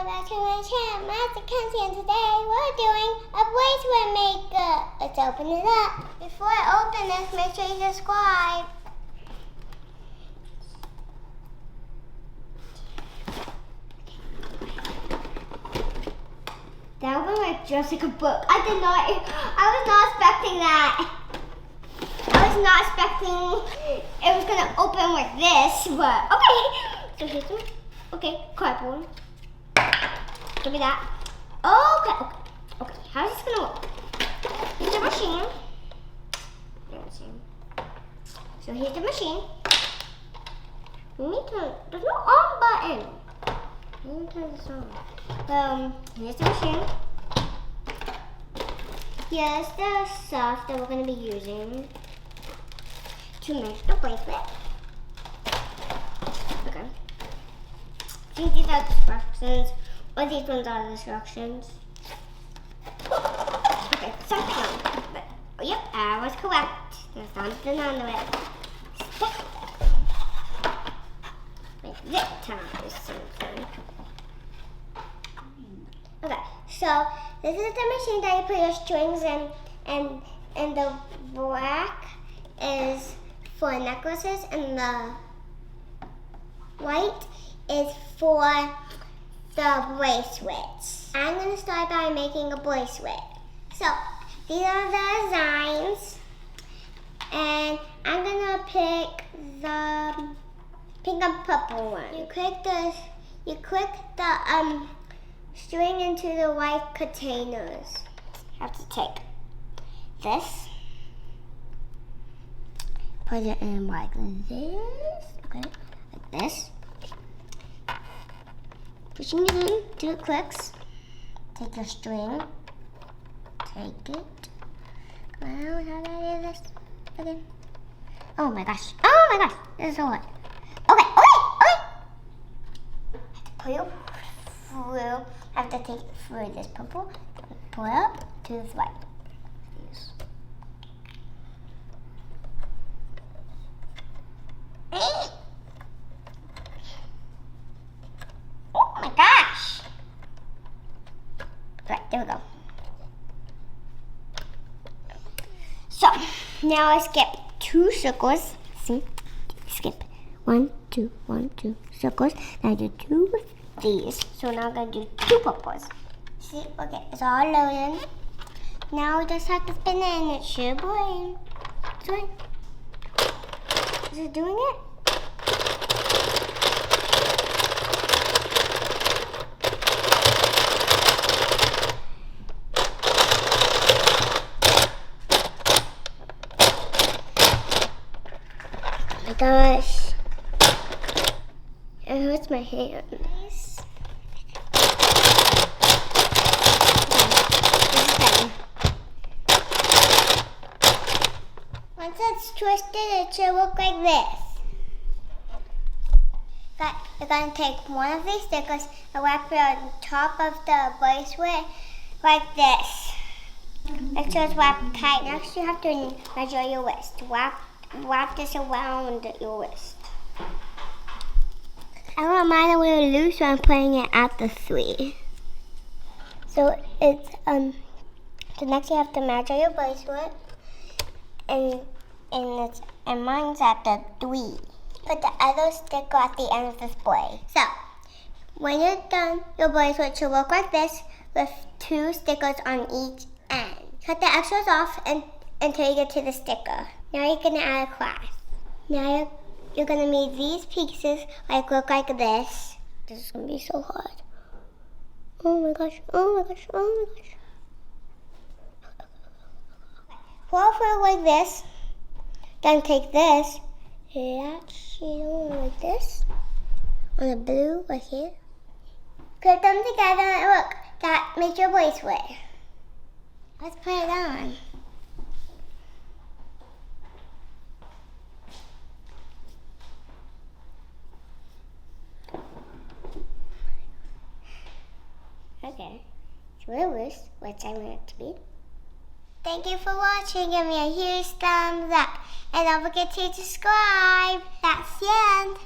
welcome back to my channel. Master Kenzie, and today we're doing a bracelet makeup. Let's open it up. Before I open this, make sure you subscribe. That opened like just like a book. I was not expecting that. I was not expecting it was gonna open like this, but okay. So here's some, cardboard. Look at that. Okay. How's this gonna work? Here's the machine. So here's the machine. There's no on button. Let me turn this on. Here's the machine. Here's the stuff that we're gonna be using to make the bracelet. Okay. I think these are the instructions, or these ones are the instructions. Okay, something. But yep, I was correct. There's something under it. Like this time is something. Okay, so this is the machine that you put your strings in, and the black is for necklaces, and the white is for the bracelets. I'm going to start by making a bracelet. So these are the designs, and I'm going to pick the pink and purple one. You click the string into the white containers. You have to take this, put it in like this, okay, like this. Pushing it in till it clicks. Take your string, take it. Well, how do I do this again? Oh my gosh, this is so hard. Okay. I have to put it through. I have to take it through this purple, pull it up to this white. Oh my gosh! Right, there we go. So now I skip 2 circles. See? Skip 1, 2, 1, 2 circles. Now I do 2 of these. So now I'm gonna do 2 purples. See? Okay, it's all loading. Now we just have to spin it and it should blame. Is it doing it? Oh my gosh. It hurts my hand. Once it's twisted, it should look like this. You're going to take one of these stickers and wrap it on top of the bracelet like this. Make sure it's wrapped tight. Next, you have to measure your wrist. Wrap this around your wrist. I want mine a little loose, so I'm putting it at the 3. So it's so next you have to measure your bracelet, and mine's at the 3. Put the other sticker at the end of the display. So when you're done, your bracelet should look like this with 2 stickers on each end. Cut the extras off until you get to the sticker. Now you're gonna add a clasp. Now you're gonna make these pieces look like this. This is gonna be so hard. Oh my gosh. Pull through like this. Then take this. Like this. On the blue right here. Put them together and look, that makes your bracelet. Let's put it on. Okay, it's a little loose, which I want it to be. Thank you for watching. Give me a huge thumbs up. And don't forget to subscribe. That's the end.